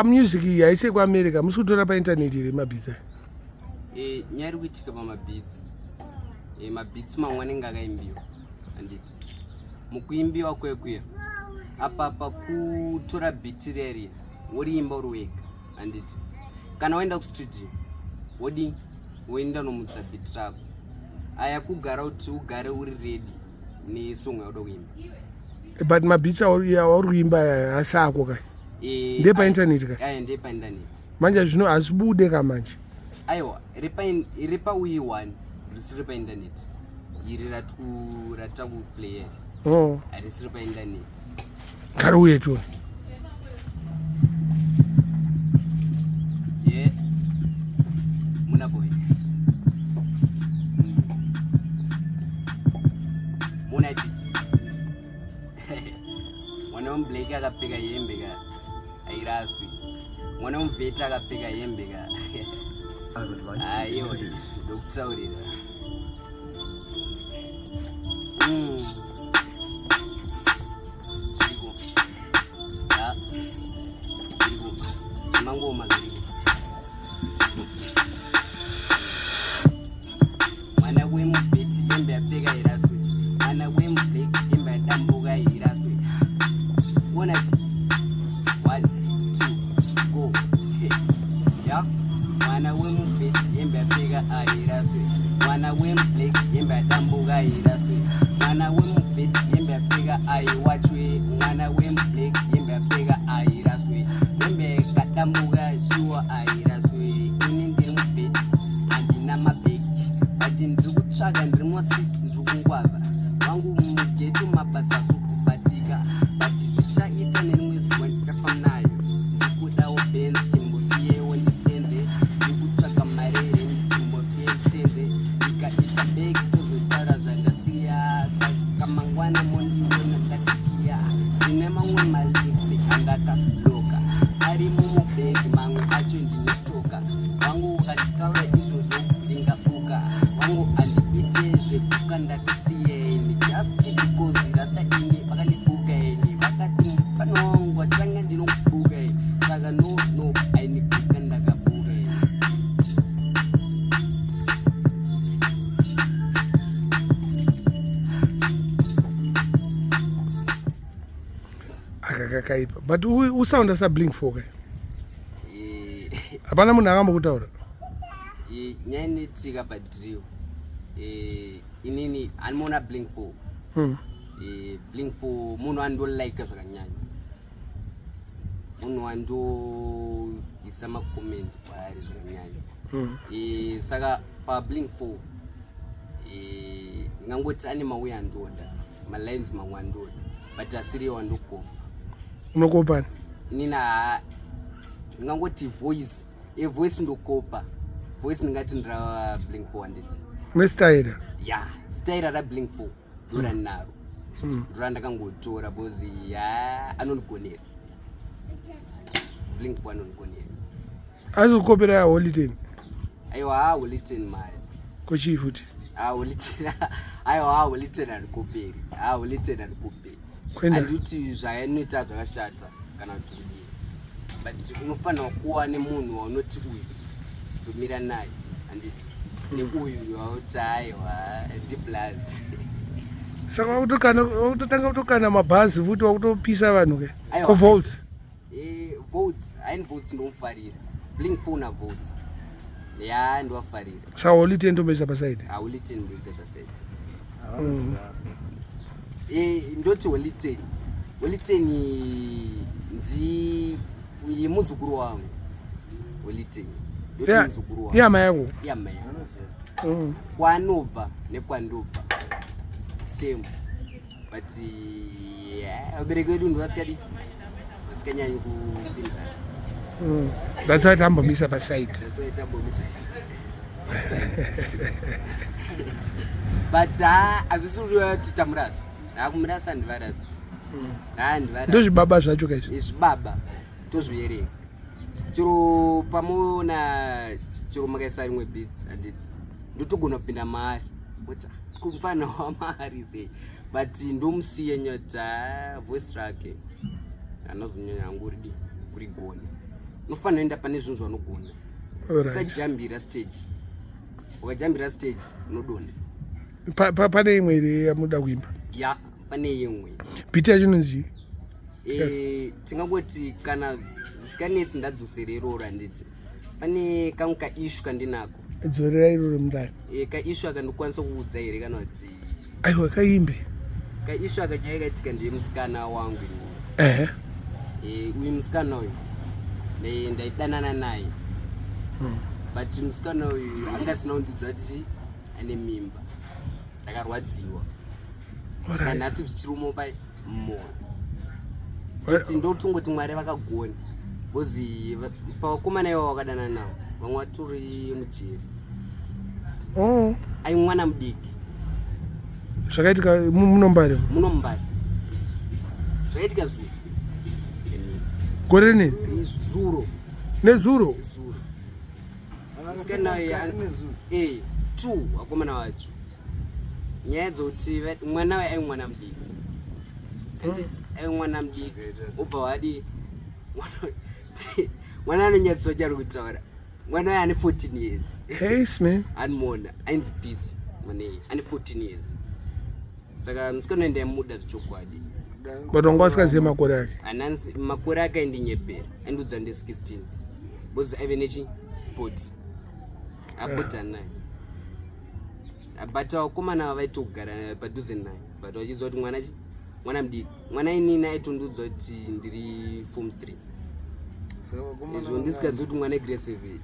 music yaise kwa America musutora pa internet iri mabhiza nyari kuitika pa mabits mabits mamwe ngakaimbiwa anditi mukuimbiwa kwekwe apa kutora beat reri woriimba uri wega anditi kana waenda kustudio wodi woenda nomutsa beat rako aya kugara kuti ugare uri ready ni song yauri kuimba but mabits yauri kuimba asako kai ndepa internet kai ndepa internet manje zvino asibude kamanje aiwa iripa uyi one risiri pa internet iri rataku player arisiri pa internet kari uye tu muna boy muna chi mwana Blake akapfeka hembe ka airaswi mwana Mveta akapfeka hembe ka aiwa ndokutsaurira zviriko mangoma zviriko mwana weMveti hembe yapfeka iraswi mwana weMblake hembe yadambuka iraswi ona chi 1 2 go ya mwana weMveti hembe yapfeka iraswi mwana weMblake hembe yadambuka iraswi mwana weMveti hembe yapfeka aiwachwe mwana weMblake hembe yapfeka iraswi hembe kadambuka shuwa iraswi ini ndiri muBheti andina mabheki ati ndiri kutsvaga ndiri mwa6 ndiri kungwava wangu mugeto mabasa asikubatika bati zvichaita nerimwe zuva ndikafa nayo ndikudawo benzi chimbosiyewo ndisenze ndikutsvaga marere ndichimbotenze ndikaita beki tozotaura zvandasiya saka mangwana mondiona ndakasiya ndine mamwe maliksi andakaloka ari mumubhegi mamwe acho ndinestoka wangu ukanditaura izvozvo ndingafuka wangu andiite zvekuka ndakasiyeni just because rasta ini vakandibuka eni vakati panongwa tanga ndinokubuka eni saka no ainikuka ndakabuka eni akakaipa but usounda saBlink 4 kai hapana munhu akambokutaura nyaya inoitika padrill inini animona Blink 4 Blink 4 munhu andolike zvakanyanya munhu andoisa macomments kwaari zvakanyanya saka paBlink 4 ngangoti ane mauya andoda malines mamwe andoda but asiriwo andokopa unokopani nina ngangoti voice ndokopa voice ndingati ndira Blink 4 anditi nestyle style raBlink 4 ndora naro ndora ndakangotora because anonigonera Blink 4 anonigonera azokopera Holiten aiwa Holiten maya kochi futi Holiten aiwa Holiten arikoperi Holiten arikoperi anditi zvainoita zvakashata kana kuti but unofanira kuwa nemunhu waunoti uyu ndomira naye anditi neuyu wauti aiwa ndiplazi saka wakutotanga kutokana mabhazi futi wakutopisa vanhu ke votes haini votes ndomufarira Blink 4 na votes ndowafarira saka Holiten ndomboisa pasaidi Holiten ndomboisa pasaidi ndoti Holiten muzukuru wangu Holiten ndoti muzukuru wangu yama yako kwaanobva nekwandobva same but vabereki vedu ndo vasikanyanyi kupindana that's why tambomisa pasaidi but hazvisi kuti tamurasa kumurasa handivarasi ndozvibaba zvacho kaizvo zvibaba tozvierenga chero pamuona chero makaisa rimwe beats handiti ndotogona kupinda maari kuti kumfana wamari sei but ndomusiye nyota voice rake anozonyanya anguridi kurigona unofanira enda pane zvinhu zvaunogona. Alright. Usajambira stage. Ukajambira stage unodonha. Pane imwe ere yamuda kuimba? Ya, pane imwe. Biti yacho inonzi? Tingangoti kana zisikanetsi ndadzosere iroro handiti. Pane kamwe kaishu kandinako. Dzorera iroro mudai. Kaishu aka ndokwanisa kuudza here kana kuti aiwa kaimbe. Kaishu aka nyaya yakaitika ndiye musikana wangu. Uyu musikana uyu ndaidanana naye. But musikana uyu angasina kundudza kuti ane mimba. Ndakarwadziwa. Nhasi zvichirumo pai mmoyo. Kuti ndotongoti Mwari vakagona. Bozi pawakomana iwo wakadana nawo. Vamwe vatori mujeri. Ai mwana mudiki. Zvakaitika munombari. Zvakaitika zuro. Gore nini? Zuro. Nezuro? Zuro. Musikana uyu 2 wakomana wacho. Nyaya dzoti mwana we ai mwana mudiki. Ai mwana mudiki. Ubva wadi mwana anonyatsoja ari kutaura. Mwana uyu ane 14 years. Hey man. Anmona ainzi peace mwana ane 14 years. Saka musikana uyu ndaimuda zvichokwadi. But wanga wasikaziva makore ake? Ananzi makore ake aindinyepera. Aindudza nde 16. Bozi aive nechipoti. Apota naye. But wakomana vaitogara padhuze naye. But vachiziva kuti mwana mudiki. Mwana inini aitondudza kuti ndiri form 3. Izvo ndisikazivi kuti mwana aggressive.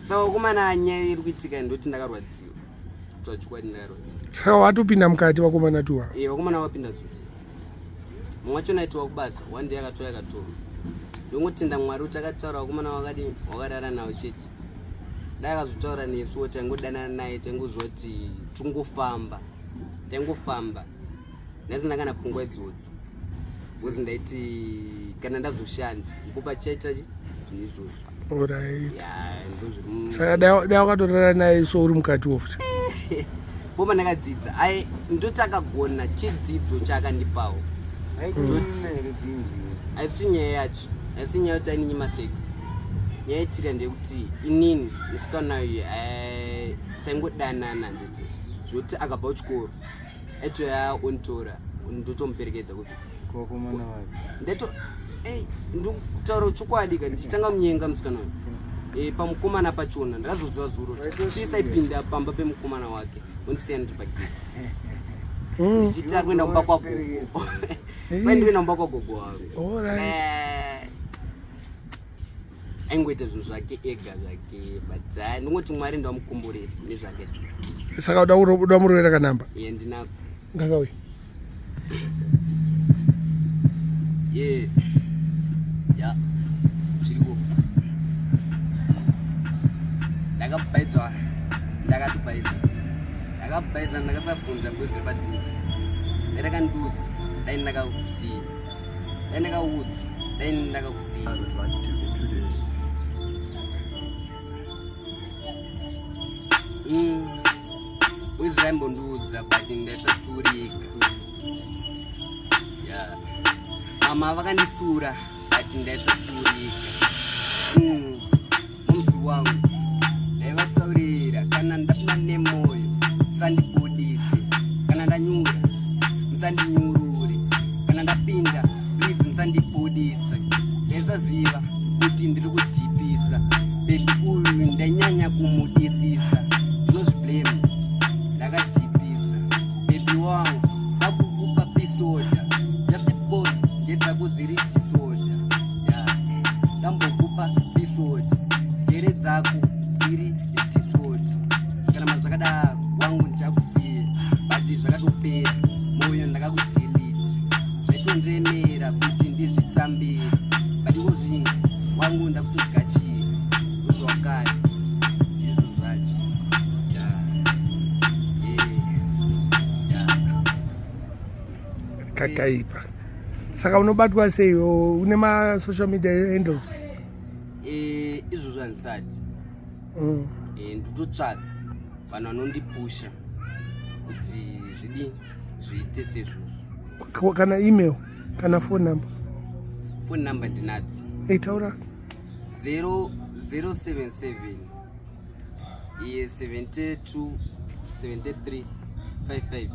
Saka wakomana nyaya iri kuitika ndoti ndakarwadziwa. Chokwadi ndakarwadziwa. Saka watopinda mukati wakomana tuwa? Wakomana wapinda zuro. Mumwe wacho naitwa kubasa, one day akatora akatora. Ndongotenda Mwari kuti akataura wakomana wakadara nawo chete. Dai akazotaura nesu kuti tangodana naye tangozwa kuti tangofamba. Nhasi ndakana pfungwa idzodzo. Bozi ndaiti kana ndazoshanda ngupa chaita zvinhu izvozvo. Alright. Saka dai wakatorara naye so uri mukati wofuti? Boma ndakadzidza. Ndoti akagona chidzidzo chaakandipawo. Haisi nyaya yacho. Haisi nyaya kuti aininyi ma6. Nyaya itika ndeyekuti inini musikana uyu taingodanana nditi. Zvoti akabva kuchikoro aitoya ontora ndotomuperekedza kuti kwakomana wake. Ndeto ndokutaura chokwadi kandi ndichitanga munyenga musikana uyu. Pamukomana pachona ndakazoziva zuro kuti isaipinda pamba pemukomana wake ondisiya ndiri pageti. Ndichiti ari kuenda kumba kwagogo. Kuenda kumba kwagogo wangu. Aingoita zvinhu zvake ega zvake but ndingoti Mwari ndamukomborera nezvake tu. Saka uda murovera kanamba? Ndinako. Ngakauya. Ya. Zviriko. Ndakabvaidzwa. Ndakabvaidzwa ndakasabvunza bwezi padhuze. Ndakanduzi. Dai ndakakusiya. Dai ndakaudza. Dai ndakakusiya. Wezi vaimbondiudza but ndaisatsurika. Mama vakanditsura but ndaisatsurika. Muzi wangu ndaivatsaurira kana ndapinda nemoyo musandibuditse, kana ndanyura musandinyurure, kana ndapinda please musandibuditse. Ndaisaziva kuti ndiri kudhipisa bebi uyu ndanyanya kumudisisa. Ndinozviblame ndakadhipisa bebi wangu vakukupa pisoda just ndedzakuziri chisoda. Ndambokupa pisoda njere dzako dziri tisoda. Kana zvakadaro wangu ndichakusiya but zvakatopera moyo ndakakudelete. Zvaitondiremera kuti ndizvitambire but iko zvinhu wangu ndakutogachira ndozvawakari izvo zvacho. Kakaipa. Saka unobatwa sei? Une ma social media handles? Izvozvo handisati. Nditotsvaga vanhu vanondipusha kuti zviite sezvozvo. Kana email kana phone number? Phone number ndinadzo. Eitaura 077 72 73 55.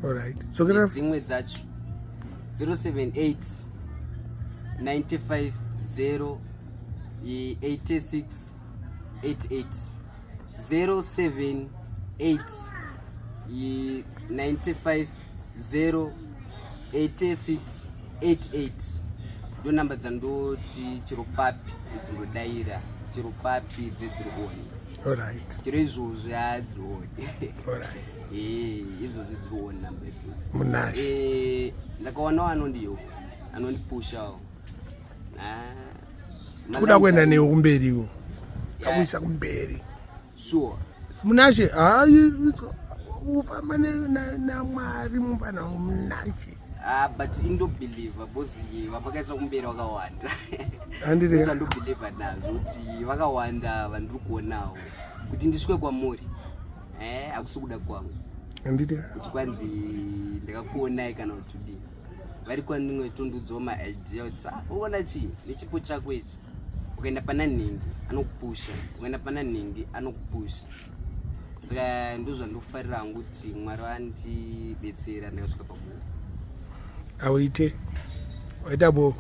Alright. Chokera Dzimwe dzacho 078 95 0 86 88. 078 95 0 86 88 ndo namba dzandoti chiro papi dzingodaira, chiro papi dzedzirioni. alright. Chiro izvozvo dzirioni. Alright. Izvozvo dzirioni namba idzodzo. Munashe. Ndakaonawo anondipushawo. Kuda kwenda newe kumberiwo. Akuisa kumberi. Sure. Munashe hayi ufamba na Mwari mufana munashe. But indobeliever because vapakaisa kumberi vakawanda. Handire. Ndobeliever nazo kuti vakawanda vandiri kuonawo kuti ndisvike kwamuri. Akusi kuda kwangu. Handite. Kuti kwanzi ndakakuonai kana kuti dii. Vari kwandingoitondudzawo maidea kuti uona chii nechipo chako ichi. Ukaenda pana nhingi anokupusha, ukaenda pana nhingi anokupusha. Saka ndozvandofarira hangu kuti Mwari andibetsera ndakasvika pabuda. Awite. Waita bo.